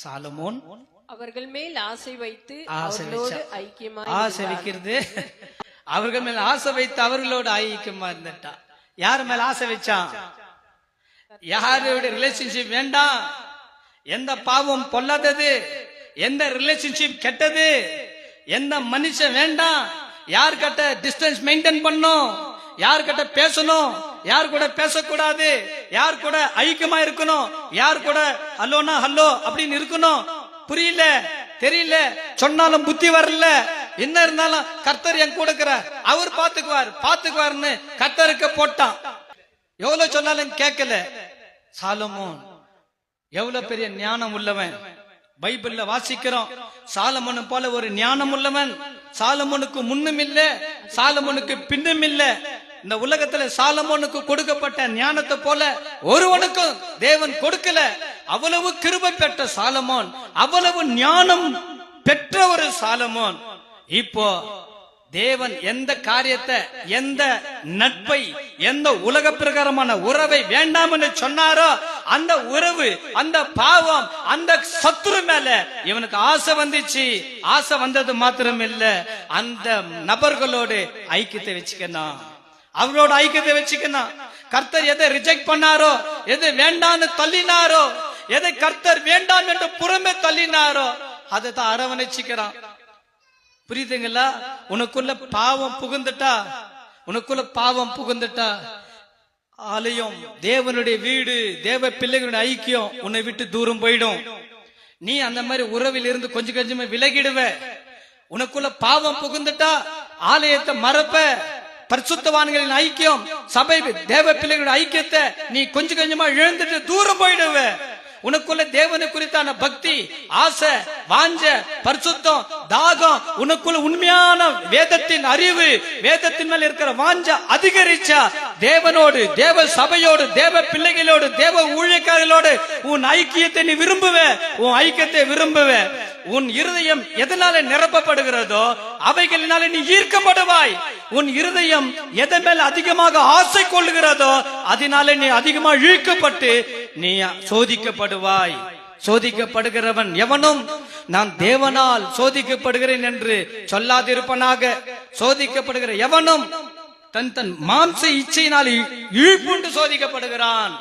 Solomon அவர்கள் மேல் ஆசை வைத்து ஆசை அவர்களோடு வச்சா. ஐக்கியமாய் ஆசை வைக்கிறது அவர்கள் மேல ஆசை வைத்து அவர்களோடு ஐக்கியமா இருந்துட்டா. யார் மேல ஆசை வச்சான்? யாரோட ரிலேஷன்ஷிப் வேண்டாம், எந்த பாவம் பொல்லாதது, எந்த ரிலேஷன்ஷிப் கெட்டது, எந்த மனுஷன் வேண்டாம், யார் கிட்ட டிஸ்டன்ஸ் மெயின்டைன் பண்ணும், யார் கிட்ட பேசணும், யார் கூட பேசக்கூடாது, யார் கூட ஐக்கியமா இருக்கணும், யார் கூட ஹலோனா ஹலோ அப்படின்னு இருக்கணும். புரியல, தெரியல, சொன்னாலும் புத்தி வரல, என்ன இருந்தாலும் கர்த்தர் என் கூட இருக்கிறார், அவர் பாத்துக்குவார்னு கர்த்தருக்கு போட்டான். எவ்வளவு சொன்னாலும் கேட்கல. சாலமோன் எவ்வளவு பெரிய ஞானம் உள்ளவன். பைபிள்ல வாசிக்கிறோம், சாலமோன் போல ஒரு ஞானம் உள்ளவன் சாலமோனுக்கு முன்னும் இல்ல, சாலமோனுக்கு பின்னும் இல்ல. இந்த உலகத்துல சாலமோனுக்கு கொடுக்கப்பட்ட ஞானத்தை போல ஒருவனுக்கும் தேவன் கொடுக்கல. அவ்வளவு கிருபை பெற்ற சாலமோன், அவ்வளவு ஞானம் பெற்ற ஒரு சாலமோன். இப்போ தேவன் எந்த காரியத்தை, எந்த நட்பை, எந்த உலக பிரகாரமான உறவை வேண்டாம் என்று சொன்னாரோ அந்த உறவு, அந்த பாவம், அந்த சத்துரு மேல இவனுக்கு ஆசை வந்துச்சு. ஆசை வந்தது மாத்திரம் இல்ல, அந்த நபர்களோடு ஐக்கியத்தை வச்சுக்கணும், அவரோட ஐக்கியத்தை வச்சுக்கணும். கர்த்தர் எதை ரிஜெக்ட் பண்ணாரோ, எதை வேண்டான்னு தள்ளினாரோ, எதை கர்த்தர் வேண்டாம் என்று புறமே தள்ளினாரோ அதை தான் அரவணைச்சுக்கிறான். புரியுதுங்களா? உனக்குள்ள பாவம் புகுந்துட்டா, உனக்குள்ள பாவம் புகுந்துட்டா, ஆலயம், தேவனுடைய வீடு, தேவ பிள்ளைகளுடைய ஐக்கியம் உன்னை விட்டு தூரம் போயிடும். நீ அந்த மாதிரி உறவில் இருந்து கொஞ்சம் கொஞ்சமா விலகிடுவ. உனக்குள்ள பாவம் புகுந்துட்டா ஆலயத்தை மறப்ப, பரிசுத்தவான்களின் ஐக்கியம், சபை தேவ பிள்ளைகளுடைய ஐக்கியத்தை நீ கொஞ்சம் கொஞ்சமா இழந்துட்டு தூரம் போயிடுவ. உனக்குள்ள தேவனை குறித்தான பக்தி, ஆசை, வாஞ்ச, பரிசுத்தம், தாகம், உனக்குள்ள உண்மையான வேதத்தின் அறிவு, வேதத்தின் மேல இருக்கிற வாஞ்ச அதிகரிச்சா தேவனோடு, தேவ சபையோடு, தேவ பிள்ளைகளோடு, தேவ ஊழியக்காரர்களோடு உன் ஐக்கியத்தை நீ விரும்புவ. உன் ஐக்கியத்தை விரும்புவ. உன் இருதயம் எதனால நிரப்பப்படுகிறதோ அவைகளினால நீ ஈர்க்கப்படுவாய். உன் இருதயம் எதை மேல அதிகமாக ஆசை கொள்ளுகிறதோ அதனால நீ அதிகமாக இழுக்கப்பட்டு நீ சோதிக்கப்படுவாய். சோதிக்கப்படுகிறவன் எவனும் நான் தேவனால் சோதிக்கப்படுகிறேன் என்று சொல்லாதிருப்பனாக. சோதிக்கப்படுகிற எவனும் தன் தன் மாம்ச இச்சையினால் இழுப்புண்டு சோதிக்கப்படுகிறான்.